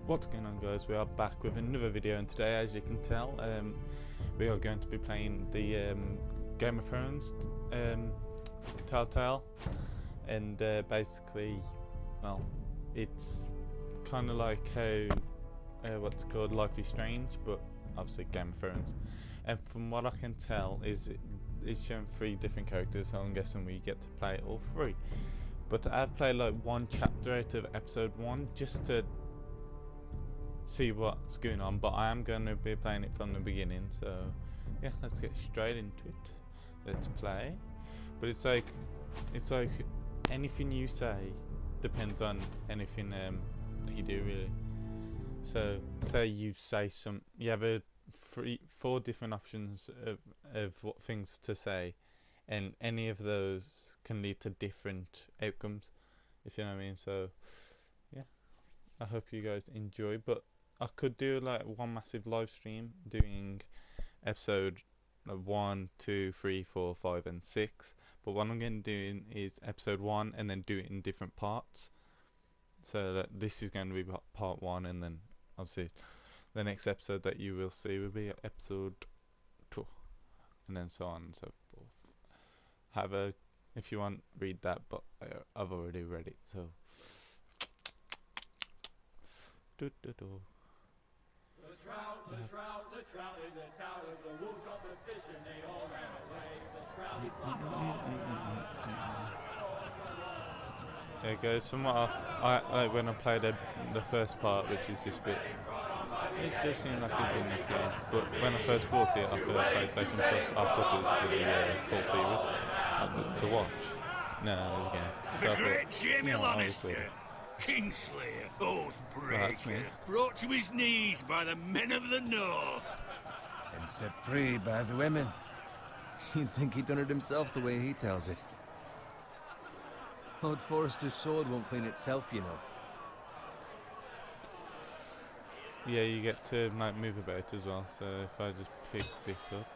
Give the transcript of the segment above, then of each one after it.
What's going on, guys? We are back with another video, and today, as you can tell, we are going to be playing the Game of Thrones Telltale, and basically, well, it's kind of like how what's called Life is Strange, but obviously Game of Thrones. And from what I can tell, it's showing 3 different characters, so I'm guessing we get to play all 3. But I've played like 1 chapter out of episode 1 just to see what's going on, but I am going to be playing it from the beginning, so yeah, let's get straight into it. Let's play. But it's like anything you say depends on anything that you do, really. So say you say you have 4 different options of what things to say, and any of those can lead to different outcomes, if you know what I mean. So yeah, I hope you guys enjoy, but I could do like 1 massive live stream doing episode 1, 2, 3, 4, 5 and 6, but what I'm going to do is episode 1 and then do it in different parts, so that this is going to be part 1, and then obviously the next episode that you will see will be episode 2, and then so on and so forth. If you want, read that, but I've already read it, so The trout in the towers, the wolves dropped the fish and they all ran away. The trout Yeah, guys, from what I when I played the first part, which is this bit, it does seem like a good enough game. But when I first bought it off the PlayStation Plus, I thought it was for the full series to watch. No, it was a game. So the great Jaime Lannister, Kingslayer, Oathbreaker, brought to his knees by the men of the North. And set free by the women. You'd think he'd done it himself the way he tells it. Lord Forrester's sword won't clean itself, you know. Yeah, you get to like move about as well, so if I just pick this up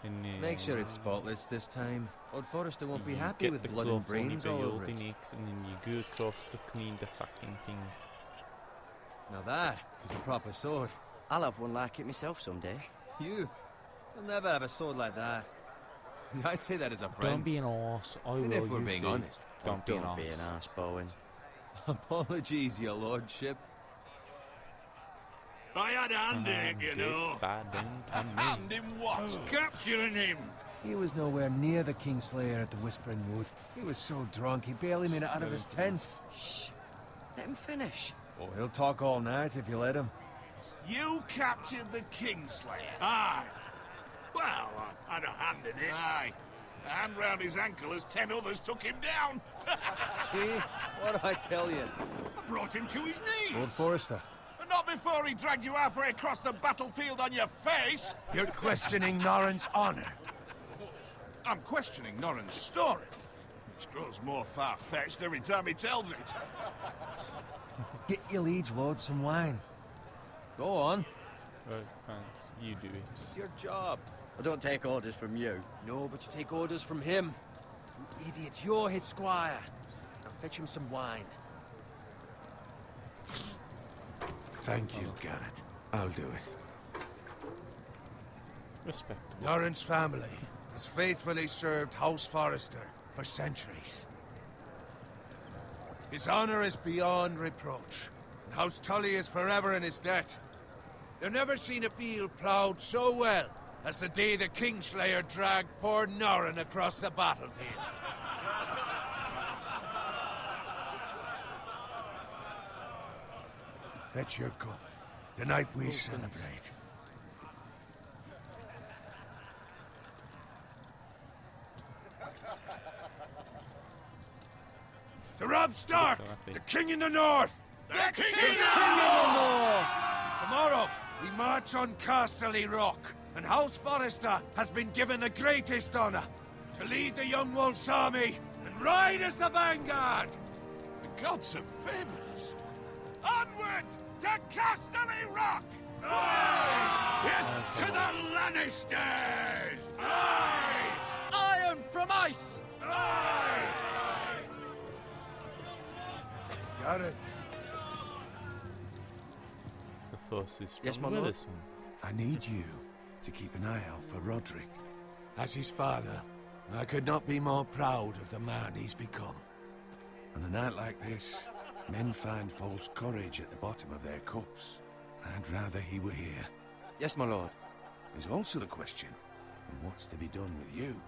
in the... Make sure it's spotless this time. Lord Forrester won't be happy with blood and brains all over it. And then you go across to clean the fucking thing. Now that is a proper sword. I'll have one like it myself someday. You'll never have a sword like that. I say that as a friend. Don't be an arse. And if we're being honest. Don't be an arse, Bowen. Apologies, your lordship. I had a hand in it, you know. Hand in what? Capturing him. He was nowhere near the Kingslayer at the Whispering Wood. He was so drunk he barely made it out of his tent. Shh. Let him finish. Oh, he'll talk all night if you let him. You captured the Kingslayer? Aye. Well, I had a hand in it. Aye. A hand round his ankle as 10 others took him down. See? What'd I tell you? I brought him to his knees. Lord Forrester. But not before he dragged you halfway across the battlefield on your face. You're questioning Norrin's honor. I'm questioning Norrin's story, which grows more far-fetched every time he tells it. Get your liege lord some wine. Go on. Right, thanks. You do it. It's your job. I don't take orders from you. No, but you take orders from him. You idiot, you're his squire. Now fetch him some wine. Thank you, Garrett. I'll do it. Respectable. Norrin's family has faithfully served House Forrester for centuries. His honor is beyond reproach, and House Tully is forever in his debt. They've never seen a field ploughed so well as the day the Kingslayer dragged poor Norrin across the battlefield. Fetch your cup. Tonight we celebrate. To Robb Stark, the King in the North! The King in the North! Tomorrow, we march on Casterly Rock, and House Forrester has been given the greatest honor to lead the Young Wolf's army and ride as the vanguard! The gods have favored us. Onward to Casterly Rock! Death to the Lannisters! Aye! Iron from ice! Aye! Got it. force is strong Yes, my with lord. this one. I need you to keep an eye out for Roderick. As his father, I could not be more proud of the man he's become. On a night like this, men find false courage at the bottom of their cups. I'd rather he were here. Yes, my lord. There's also the question of what's to be done with you.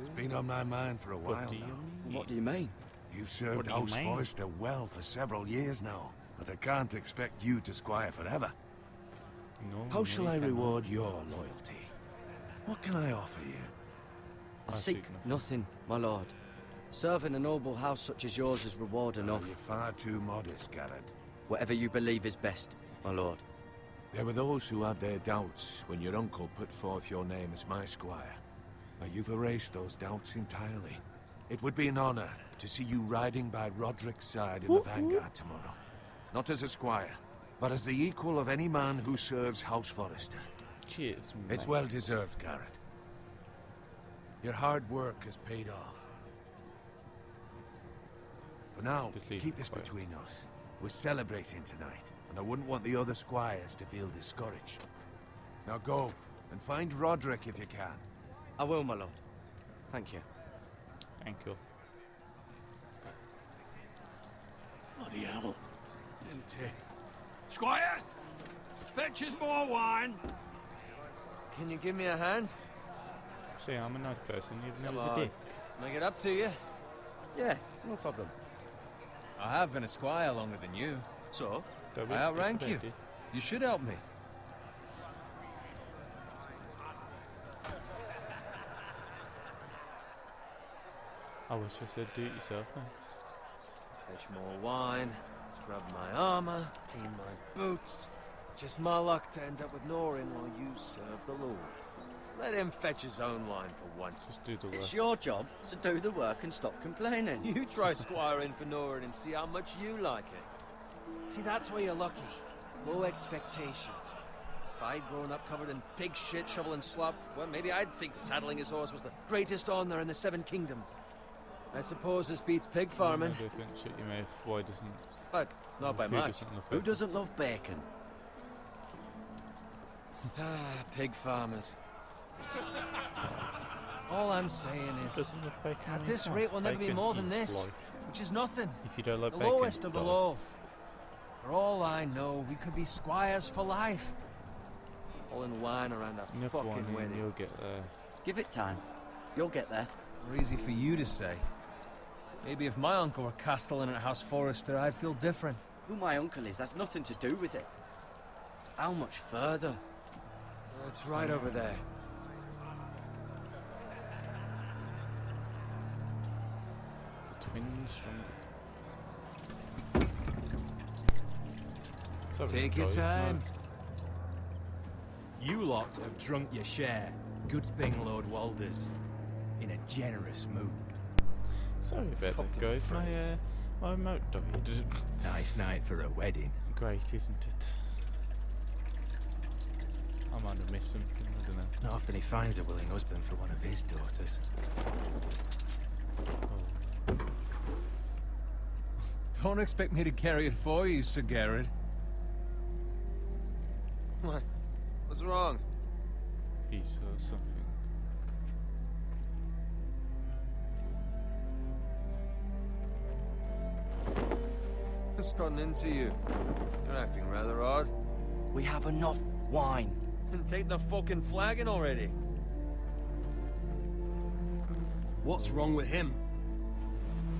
It's Ooh. been on my mind for a What while do you now. mean? What do you mean? You've served What do you House mean? Forrester well for several years now, but I can't expect you to squire forever. No, How shall I you cannot. reward your loyalty? What can I offer you? I I seek seek nothing, my lord. Serving a noble house such as yours is reward enough. You're far too modest, Garrett. Whatever you believe is best, my lord. There were those who had their doubts when your uncle put forth your name as my squire. But you've erased those doubts entirely. It would be an honor to see you riding by Roderick's side in the vanguard tomorrow. Not as a squire, but as the equal of any man who serves House Forrester. Cheers, It's mate. well deserved, Garrett. Your hard work has paid off. For now, Just leave keep it this quiet. between us. We're celebrating tonight, and I wouldn't want the other squires to feel discouraged. Now go, and find Roderick if you can. I will, my lord. Thank you. Thank you. Bloody hell. Empty. Squire! Fetch us more wine! Can you give me a hand? See, I'm a nice person. You've Come never on. did. Make it up to you. Yeah, no problem. I have been a squire longer than you. So, Don't I be- outrank don't you. be- You should help me. I wish I said do it yourself then. Fetch more wine, scrub my armor, clean my boots. Just my luck to end up with Norin while you serve the Lord. Let him fetch his own wine for once. Just do the work. it's your job to do the work and stop complaining. You try squiring for Norin and see how much you like it. See, that's where you're lucky. Low expectations. If I'd grown up covered in pig shit, shoveling slop, well, maybe I'd think saddling his horse was the greatest honor in the Seven Kingdoms. I suppose this beats pig farming, No different. Shut your mouth. Why doesn't? but not by who much. doesn't love Who bacon? doesn't love bacon? Ah, pig farmers. All I'm saying is, Doesn't love bacon at on this his rate, own. we'll never be Bacon more than is this, life. which is nothing. If you don't like The bacon, lowest of the die. low. For all I know, we could be squires for life. Pulling wine around a Enough fucking wine and wedding. you'll get there. Give it time. You'll get there. Or easy for you to say. Maybe if my uncle were castellan at House Forrester, I'd feel different. Who my uncle is has nothing to do with it. How much further? It's right over there. The twins stronger. Sorry, Take your guys, no. time. You lot have drunk your share. Good thing, Lord Walders. In a generous mood. Sorry about that, Fucking guys. phrase. My remote died. Nice night for a wedding. Great, isn't it? I might have missed something. I don't know. Not often he finds a willing husband for one of his daughters. Oh. Don't expect me to carry it for you, Sir Garrett. What? What's wrong? He saw something. What's gotten into you? You're acting rather odd. We have enough wine. Then take the fucking flagon already. What's wrong with him?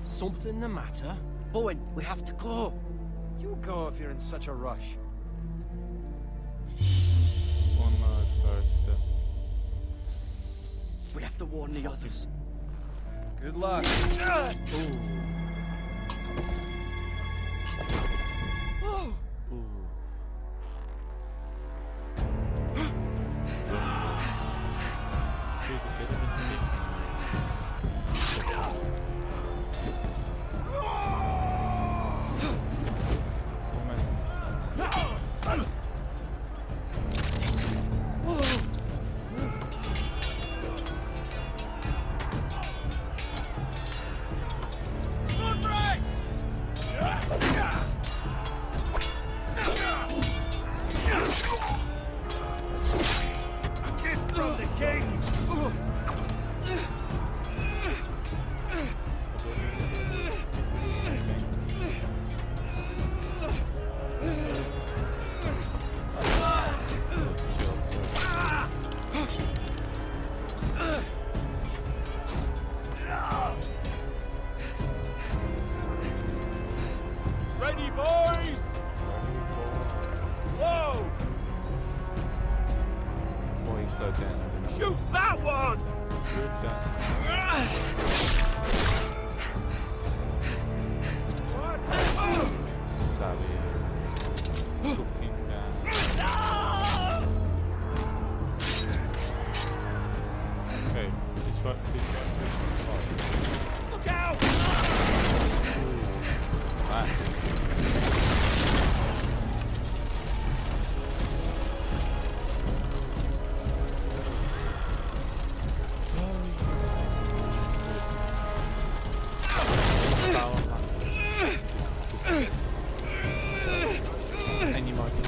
Something the matter? Bowen, we have to go. You go if you're in such a rush. One large Forrester. We have to warn the others. Good luck. Ooh. Here's a bit of a hit. Almost missed. down. Shoot that one! Good down. Savvy. Took him down. Okay, this right. Look out! Right. And you might hear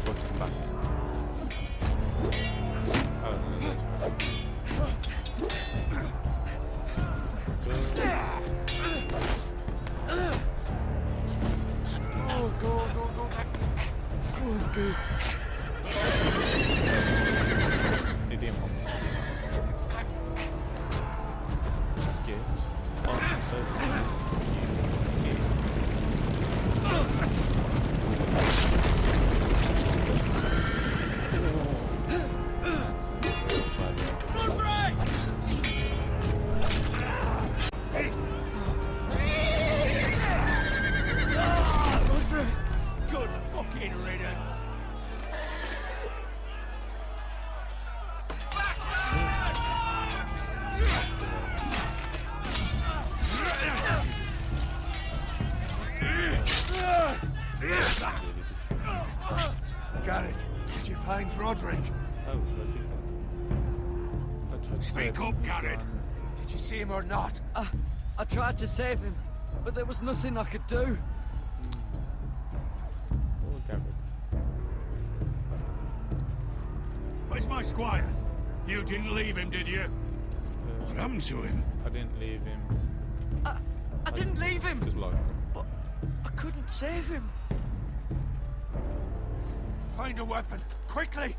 what's bashing. Oh, no, go. Good. Idiom. Get on the Good fucking riddance! Garrett, did you find Roderick? Oh, I did that. I tried to Speak save him, up, he's Garrett. gone. Did you see him or not? I tried to save him, but there was nothing I could do. Oh, Garrett. Where's my squire? You didn't leave him, did you? What happened to him? I didn't leave him. I didn't leave him, Just like but I couldn't save him. Find a weapon, quickly!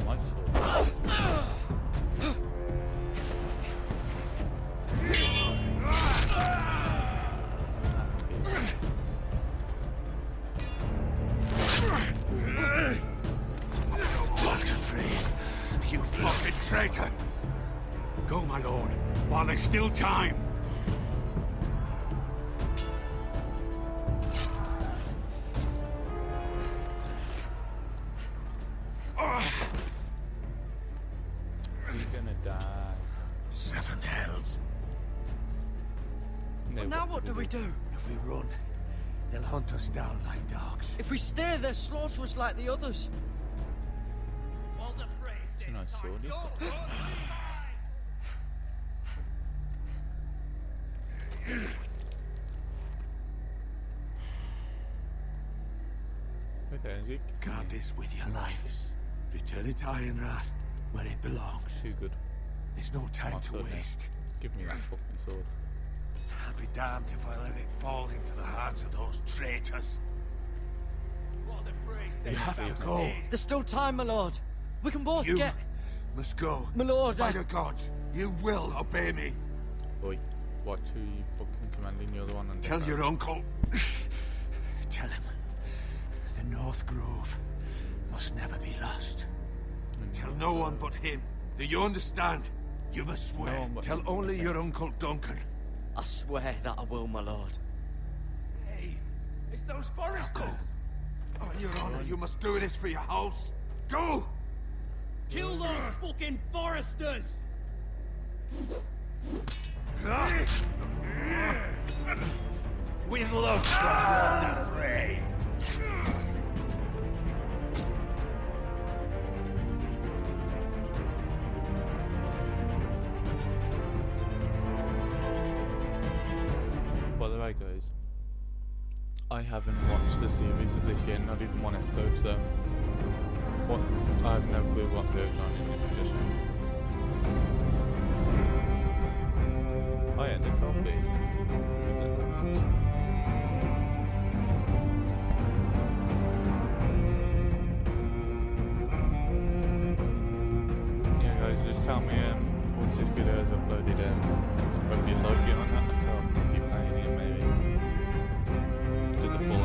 my sword. Walter you fucking traitor! Go, my lord, while there's still time. You're gonna die. 7 hells. No, Now what do we do? If we run, they'll hunt us down like dogs. If we stay, they'll slaughter us like the others. It's a nice sword. He's got. Okay, Zeke. Guard this with your life. Return it to Ironrath, where it belongs. Too good. There's no time My to sword now. waste. Give me that fucking sword. I'll be damned if I let it fall into the hands of those traitors. You have to go. There's still time, my lord. We can both You get... must go. My lord, By the gods, you will obey me. Oi, watch who you fucking commanding. You're the one on Tell your uncle. Tell him. The North Grove must never be lost. Tell no one but him. Do you understand? You must swear. No one but Tell him. only your Uncle Duncan. I swear that I will, my lord. Hey, it's those foresters. Go. On your honor, you must do this for your house. Go! Kill those fucking foresters! With love, the fray. By the way, guys, I haven't watched the series of this yet, not even one episode, so I have no clue what goes on in the tradition. Oh yeah, the coffee. Yeah, guys, just tell me once this video is uploaded, whether you like it or not, so I'll keep playing it maybe. Do the full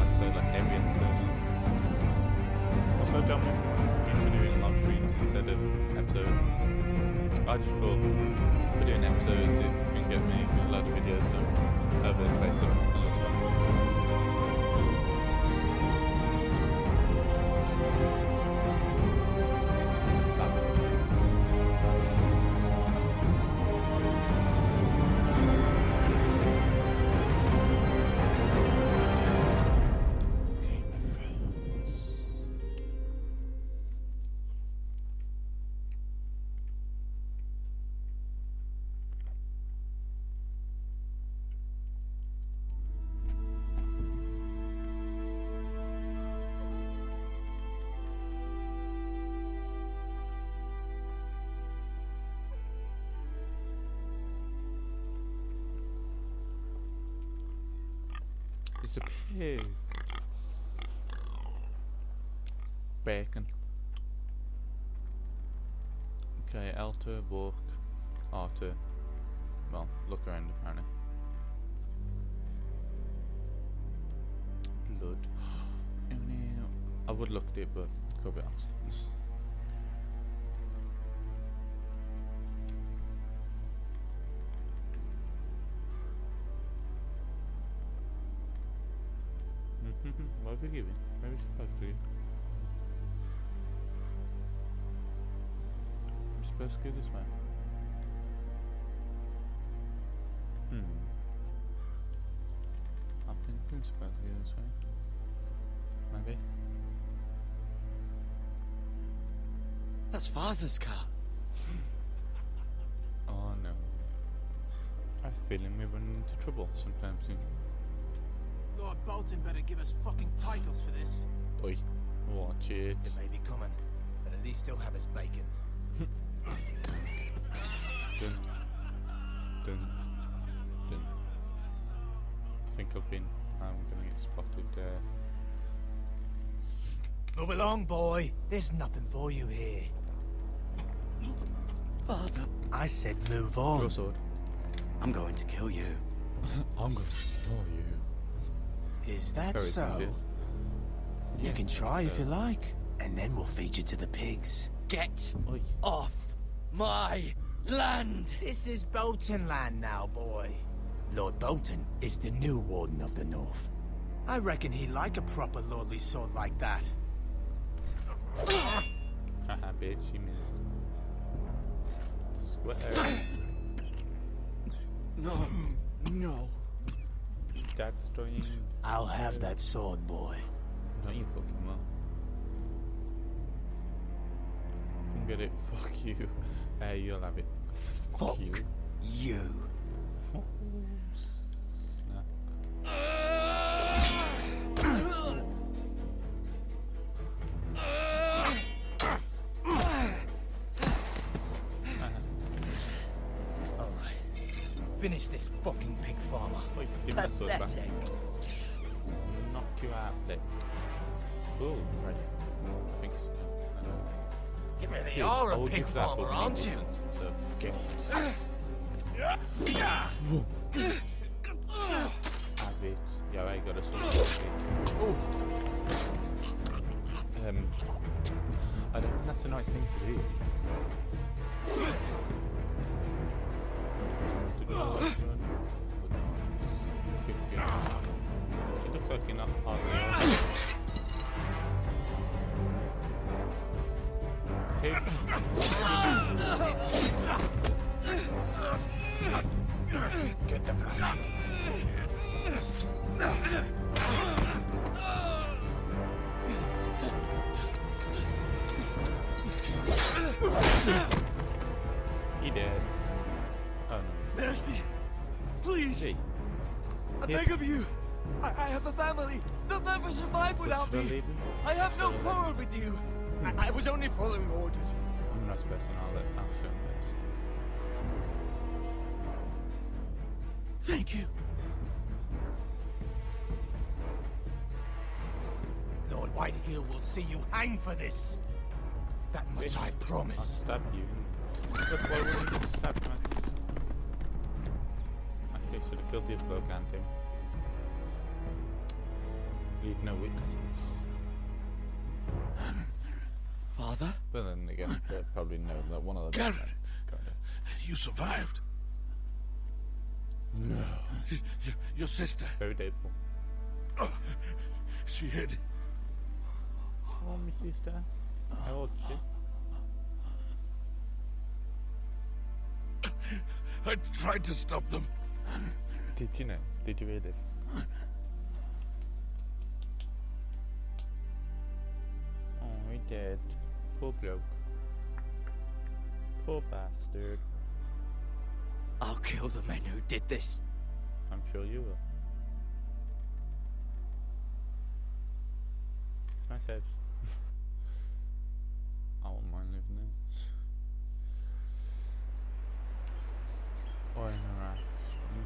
It's a pig. Bacon. Okay, L to walk. R to, well, look around apparently. Blood. I would look at it, but could be honest. What are we giving? Where are we supposed to go? I'm supposed to go this way. I think I'm supposed to go this way. Maybe. That's Father's car. Oh no. I have a feeling we're running into trouble sometime soon. Lord Bolton better give us fucking titles for this. Oi. Watch it. It may be coming, but at least he'll have his bacon. Dun. Dun. Dun. I think I'm gonna get spotted there. Move along, boy. There's nothing for you here. Father, I said move on. Draw sword. I'm going to kill you. I'm gonna kill you. Is that Very so? sincere. You Yes, can try if so. you like, and then we'll feed you to the pigs. Get Oi. off my land! This is Bolton land now, boy. Lord Bolton is the new Warden of the North. I reckon he'd like a proper lordly sword like that. Haha, bitch, you missed. Swear. No. No. Dad's trying. I'll have that sword, boy. Not you fucking well. Come get it. Fuck you. You'll have it. Fuck you. You. Snap. Finish this fucking pig farmer. Oi, give me that sword back. Pathetic. Knock you out there. Oh, right. I think so. You really See, are I a will pig give that, farmer, but we need aren't you? distance, so get it. Have it. Yeah, I got a sword. Oh. I don't think that's a nice thing to do. It looks like you're not hardly on. Get the bastard. He dead. Oh no. Mercy. Please. Hey. I beg of you. I have a family. They'll never survive without Should I me. leave him? I have no Should I let quarrel with you. I was only following orders. I'm a nice person, I'll film this. Thank you. Lord Whiteheel will see you hang for this. That much I I'll promise. stab you. Look, why wouldn't you just stab him? Okay, should have killed the other bloke and him. Leave no witnesses. Father? But then again, they probably know that one of the Garrett. kinda. You survived. No. Your sister. Very doubtful. Oh, she hid. Oh, my sister. How old is she? I tried to stop them. Did you know? Did you really? Oh, he dead. Poor bloke. Poor bastard. I'll kill the men who did this. I'm sure you will. It's nice house. I won't mind living there. Or in a raft.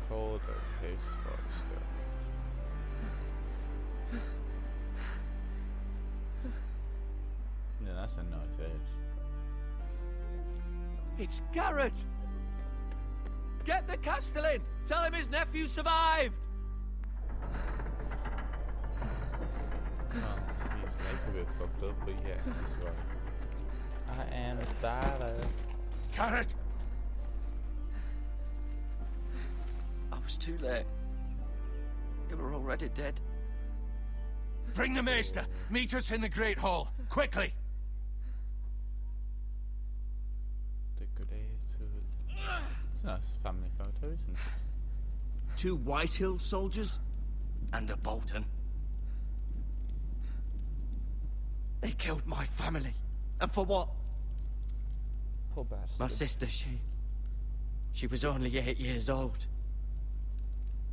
Cold Oak House Forester. That's a nice house. It's Garrett! Get the Castellan! Tell him his nephew survived! Well, his leg's a bit fucked up, but yeah, he's right. I am the starter. Garrett! I was too late. You were already dead. Bring the Maester! Meet us in the Great Hall! Quickly! The good Airtool. It's a nice family photo, isn't it? 2 Whitehill soldiers? And a Bolton. They killed my family. And for what? Poor bastard. My sister, she was only 8 years old.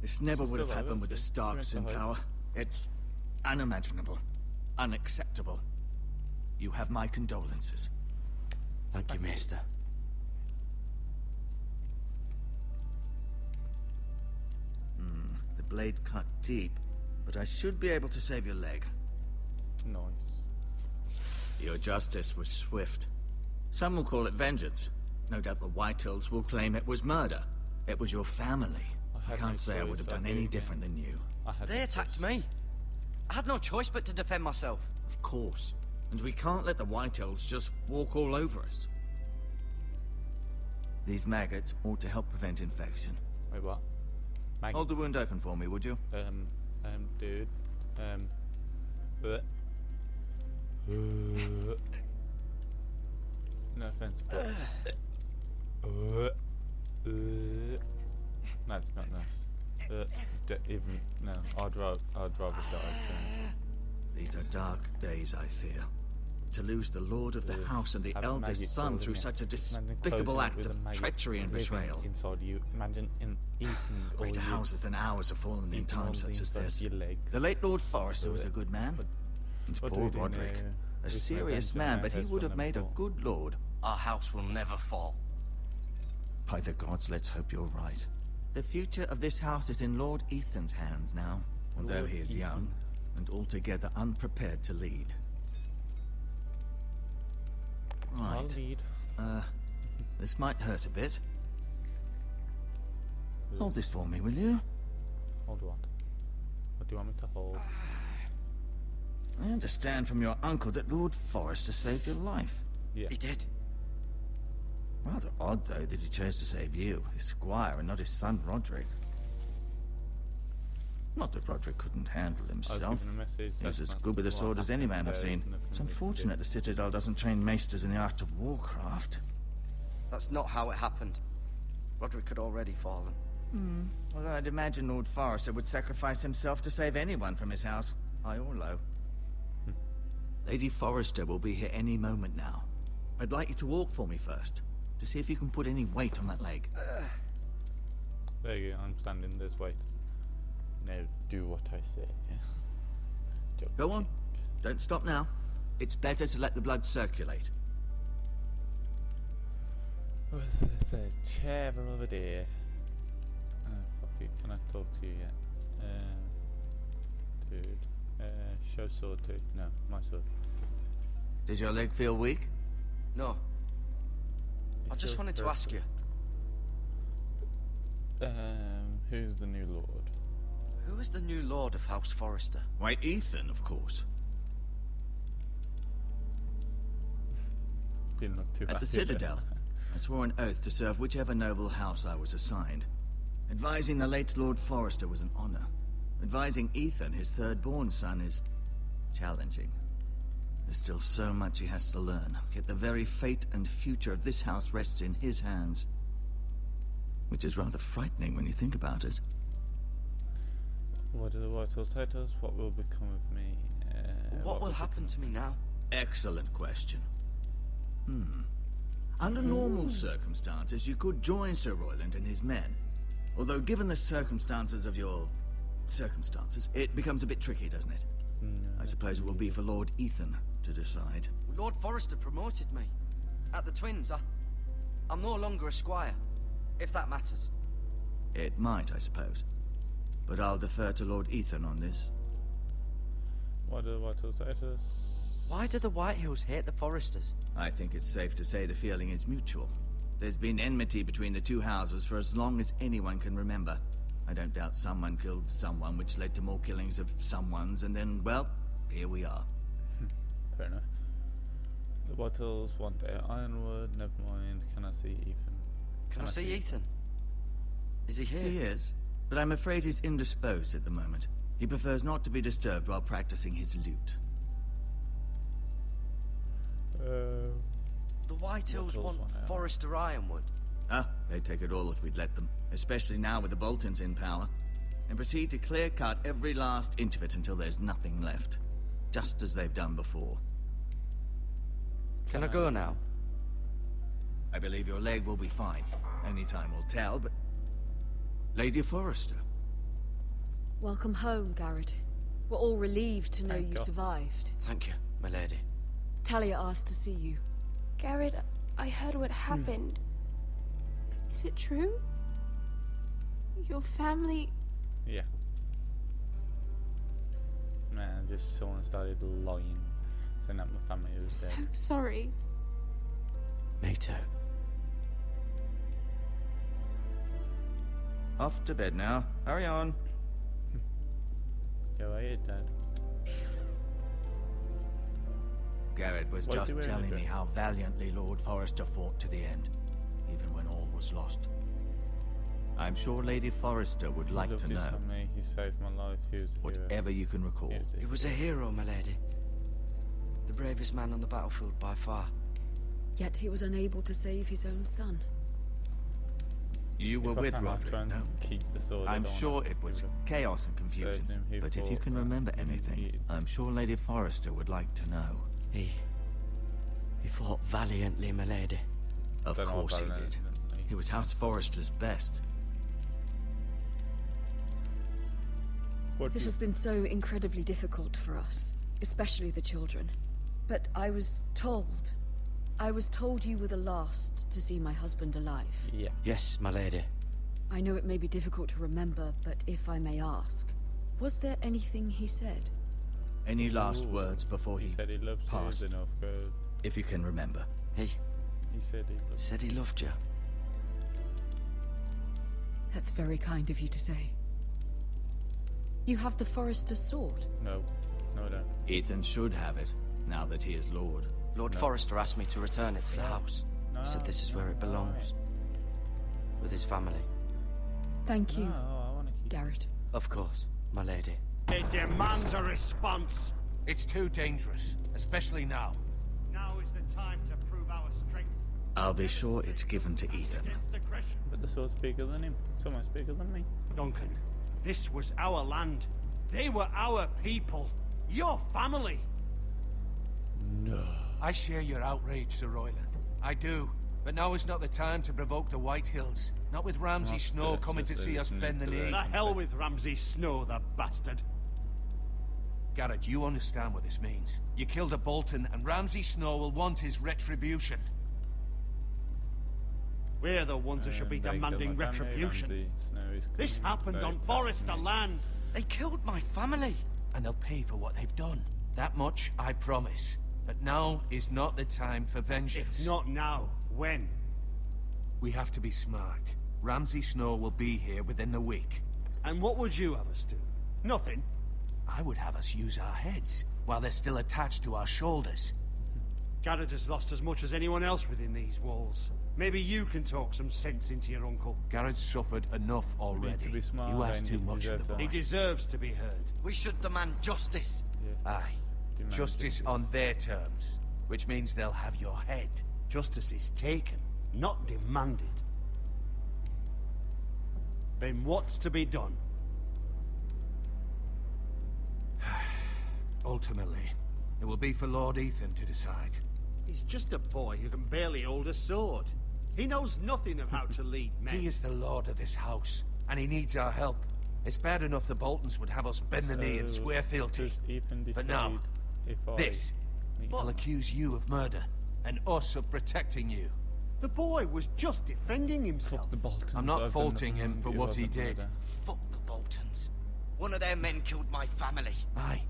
This never would have Still happened with the isn't it? Starks in You're into power. It's unimaginable. Unacceptable. You have my condolences. Thank you, Maester. The blade cut deep, but I should be able to save your leg. Nice. Your justice was swift. Some will call it vengeance. No doubt the Whitehills will claim it was murder. It was your family. I had can't no say I would choice, have done I any do, different than you. They attacked me. I had no choice but to defend myself. Of course. And we can't let the Whitehills just walk all over us. These maggots ought to help prevent infection. Wait, what? Hold the wound open for me, would you? Dude. But... no offense, but... That's not nice. Even... no, I'd rather die. These are dark days, I fear. To lose the Lord of the house and the Have a eldest maggot son crawling through in. such a Imagine despicable closing it act with a of maggot treachery and living betrayal. inside you. Imagine eating all Greater your- houses than ours have fallen in eating all times the such as inside of this. your legs. The late Lord Forrester was a good man. What- And what do poor we do Roderick. now? A With no serious vengeance, man, my but he house would will have never made a fall. good lord. Our house will never fall. By the gods, let's hope you're right. The future of this house is in Lord Ethan's hands now, although Lord he is Ethan. young and altogether unprepared to lead. I'll Right. lead. This might hurt a bit. Hold this for me, will you? Hold what? What do you want me to hold? I understand from your uncle that Lord Forrester saved your life. Yeah. He did. Rather odd, though, that he chose to save you, his squire, and not his son Roderick. Not that Roderick couldn't handle I was himself. given a message. He was that's as not good with a what sword as any man happened I've there, seen. isn't it, It's for me to do? unfortunate the Citadel doesn't train maesters in the art of warcraft. That's not how it happened. Roderick had already fallen. Although I'd imagine Lord Forrester would sacrifice himself to save anyone from his house, high or low. Lady Forrester will be here any moment now. I'd like you to walk for me first, to see if you can put any weight on that leg. There you go, I'm standing this way. Now do what I say. Joke Go on. cheek. Don't stop now. It's better to let the blood circulate. What's this? A chair over there. Oh, fuck it. Can I talk to you yet? Dude. Show sword too. No, my sword. Does your leg feel weak? No. It I just feels wanted to ask you, perfect. Who's the new lord? who is the new Lord of House Forrester? Why, Ethan, of course. Didn't look too At the happy there. Citadel, I swore an oath to serve whichever noble house I was assigned. Advising the late Lord Forrester was an honor. Advising Ethan, his third-born son, is challenging. There's still so much he has to learn, yet the very fate and future of this house rests in his hands. Which is rather frightening when you think about it. What do the Whitehills say to us? What will become of me? What will happen to me now? Excellent question. Under normal circumstances, you could join Sir Royland and his men. Although given the circumstances of your... circumstances, it becomes a bit tricky, doesn't it? I suppose it will be for Lord Ethan to decide. Lord Forrester promoted me. At the Twins, I'm no longer a squire, if that matters. It might, I suppose. But I'll defer to Lord Ethan on this. What do the Whitehills say to us? Why do the Whitehills hate the Forresters? I think it's safe to say the feeling is mutual. There's been enmity between the two houses for as long as anyone can remember. I don't doubt someone killed someone, which led to more killings of someones, and then, well, here we are. Fair enough. The Whitehills want their ironwood. Never mind. Can I see Ethan? Can I see Ethan? Is he here? He is, but I'm afraid he's indisposed at the moment. He prefers not to be disturbed while practicing his lute. The Whitehills want Forrester Ironwood. Ah, they'd take it all if we'd let them, especially now with the Boltons in power, and proceed to clear-cut every last inch of it until there's nothing left, just as they've done before. Can I go now? I believe your leg will be fine. Only time will tell, but... Lady Forrester. Welcome home, Garrett. We're all relieved to know Thank you God. survived. Thank you, my lady. Talia asked to see you. Garrett, I heard what happened. Is it true? Your family... Yeah. Man, just someone started lying, saying that my family was So dead. sorry. Me too. Off to bed now. Hurry on. Go ahead, Dad. Garrett was Why is he just wearing a telling me dress? how valiantly Lord Forrester fought to the end, even when all was lost. I'm sure Lady Forrester would like Loved to his know family. He saved my life. He was a hero. whatever you can recall. He He was a hero, my lady. The bravest man on the battlefield by far. Yet he was unable to save his own son. You were If I with can, I'll try Roderick, and no? keep the sword. I'm sure it was chaos and confusion, him, he but if you fought, can remember anything, he- I'm sure Lady Forrester would like to know. He fought valiantly, my lady. Of Don't know course he about did. that, He was House Forrester's best. This has been so incredibly difficult for us, especially the children. But I was told you were the last to see my husband alive. Yeah. Yes, my lady. I know it may be difficult to remember, but if I may ask, was there anything he said? Any last Ooh. words before He said he loved passed? you, the Northgrove. If you can remember. He He said he loved said he loved you. That's very kind of you to say. You have the Forrester's sword. No. No, I don't. Ethan should have it, now that he is Lord. Lord Forrester asked me to return it to the house. No, He said this is where it no, belongs. With his family. Thank you, No, I want to keep Garrett. Of course, my lady. It demands a response. It's too dangerous, especially now. Now is the time to prove our strength. I'll be sure it's given to Ethan. Against aggression. But the sword's bigger than him. It's almost bigger than me. Duncan, this was our land. They were our people. Your family. No. I share your outrage, Sir Royland. I do. But now is not the time to provoke the Whitehills. Not with Ramsay Not Snow this, coming to just see us listening bend the to knee. their The hell complaint. with Ramsay Snow, the bastard. Garrett, you understand what this means. You killed a Bolton, and Ramsay Snow will want his retribution. We're the ones that should be They killed demanding my family, retribution. Ramsay Snow is This coming. happened They on attacked Forrester me. land. They killed my family. And they'll pay for what they've done. That much I promise. But now is not the time for vengeance. If not now, when? We have to be smart. Ramsay Snow will be here within the week. And what would you have us do? Nothing. I would have us use our heads, while they're still attached to our shoulders. Garrett has lost as much as anyone else within these walls. Maybe you can talk some sense into your uncle. Garrett's suffered enough already. be smart, You ask and too he much of the deserves boy. it. He deserves to be heard. We should demand justice. Yeah. Aye. Demand Justice justice. on their terms, which means they'll have your head. Justice is taken, not demanded. Then what's to be done? Ultimately, it will be for Lord Ethan to decide. He's just a boy who can barely hold a sword. He knows nothing of how to lead men. He is the lord of this house, and he needs our help. It's bad enough the Boltons would have us bend the knee and So, swear fealty. does Ethan But now, decide if I this meet will him? accuse you of murder, and us of protecting you. The boy was just defending himself. Fuck the Boltons. I'm not I've done faulting nothing him wrong. for It what he wasn't did. murder. Fuck the Boltons. One of their men killed my family. Aye,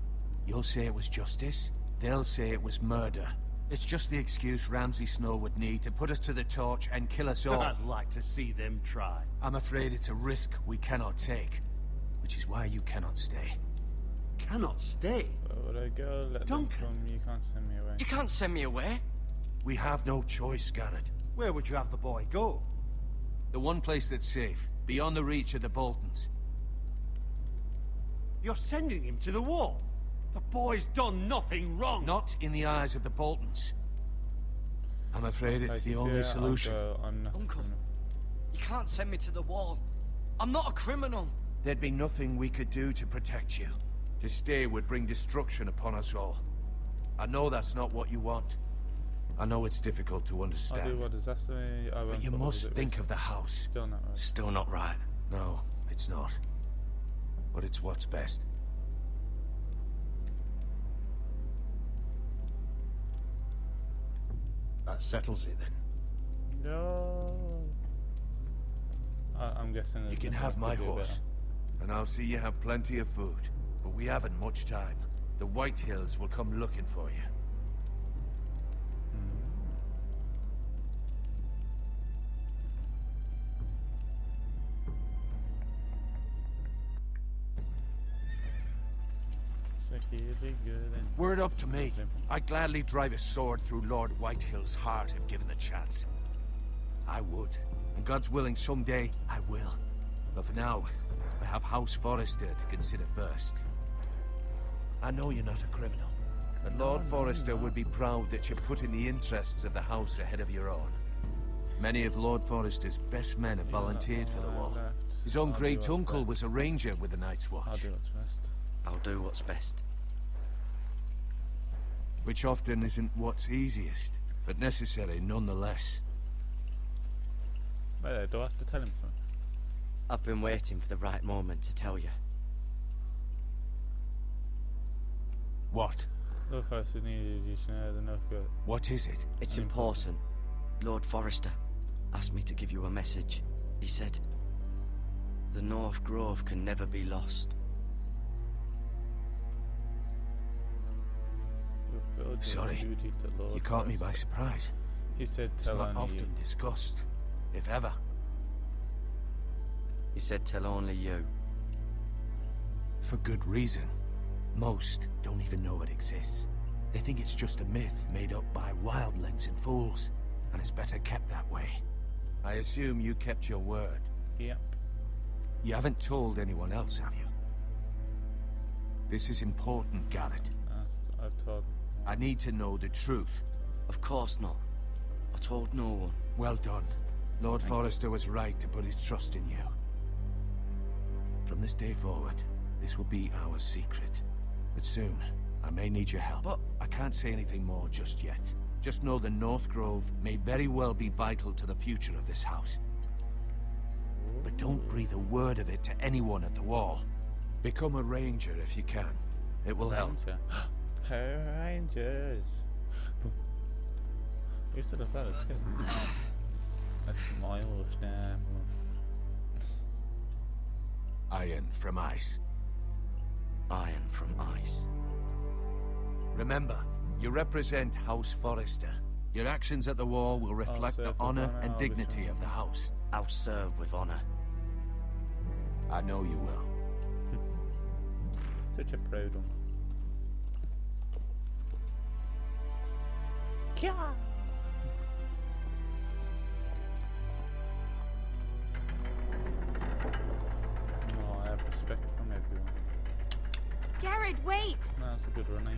you'll say it was justice, They'll say it was murder. It's just the excuse Ramsay Snow would need to put us to the torch and kill us all. I'd like to see them try. I'm afraid it's a risk we cannot take, which is why you cannot stay. Cannot stay? Where would I go? Let them Duncan. come. You can't send me away. You can't send me away. We have no choice, Garrett. Where would you have the boy go? The one place that's safe, beyond the reach of the Boltons. You're sending him to the wall. The boy's done nothing wrong. Not in the eyes of the Boltons. I'm afraid it's the only solution. Uncle, you can't send me to the wall. I'm not a criminal. There'd be nothing we could do to protect you. To stay would bring destruction upon us all. I know that's not what you want. I know it's difficult to understand. What does that say? But you must think of the house. Still not right. Still not right. No, it's not. But it's what's best. That settles it then. No. I'm guessing You can have my horse, and I'll see you have plenty of food. But we haven't much time. The White Hills will come looking for you. Were it up to me, I'd gladly drive a sword through Lord Whitehill's heart if given the chance. I would. And God's willing, someday I will. But for now, I have House Forrester to consider first. I know you're not a criminal. And Lord Forrester would be proud that you're putting the interests of the house ahead of your own. Many of Lord Forrester's best men have volunteered for the wall. His own great-uncle was a ranger with the Night's Watch. I'll do what's best. I'll do what's best. Which often isn't what's easiest, but necessary nonetheless. Wait, do I have to tell him something? I've been waiting for the right moment to tell you. What? Lord Forrester needed you to know the Northgate. What is it? It's important. Lord Forrester asked me to give you a message. He said, the North Grove can never be lost. Sorry, you caught me by surprise. He said it's not often discussed, if ever. He said tell only you. For good reason. Most don't even know it exists. They think it's just a myth made up by wildlings and fools, and it's better kept that way. I assume you kept your word. Yep. You haven't told anyone else, have you? This is important, Garrett. I've told him. I need to know the truth. Of course not. I told no one. Well done. Lord Forrester was right to put his trust in you. From this day forward, this will be our secret. But soon, I may need your help. But I can't say anything more just yet. Just know the North Grove may very well be vital to the future of this house. But don't breathe a word of it to anyone at the wall. Become a ranger if you can. It will help. Power Rangers. You said that was good. That's my horse now. Iron from ice. Iron from ice. Remember, you represent House Forrester. Your actions at the wall will reflect the honor and dignity of the house. I'll serve with honor. I know you will. Such a proud one. Kya? Oh, I have respect from everyone. Garrett, wait! No, that's a good run, eh?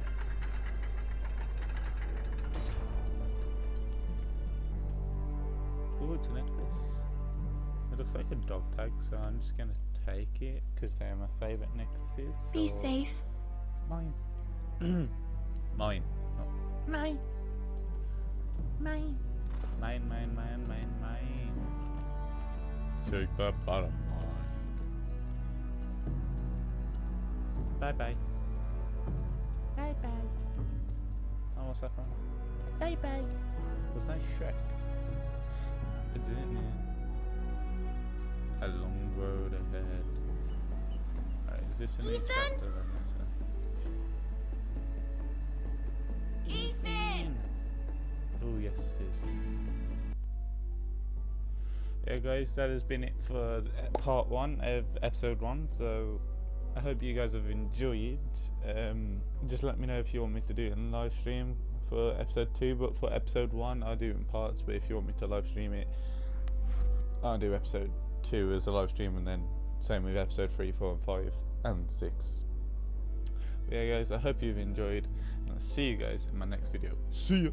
Oh, it's a necklace. It looks like a dog tag, so I'm just gonna take it because they're my favourite necklaces. Be safe. Mine. Mine. Oh. Mine. Mine. Mine. Take that bottom line. Bye. Oh, what's that from? Bye. Was that Shrek? It's in it. A long road ahead. Alright, is this a new chapter? guys, that has been it for part 1 of episode 1. So I hope you guys have enjoyed. Just let me know if you want me to do it in live stream for episode 2, but for episode 1 I'll do it in parts. But if you want me to live stream it, I'll do episode 2 as a live stream, and then same with episode 3, 4 and 5 and 6. But yeah guys, I hope you've enjoyed, and I'll see you guys in my next video. See ya!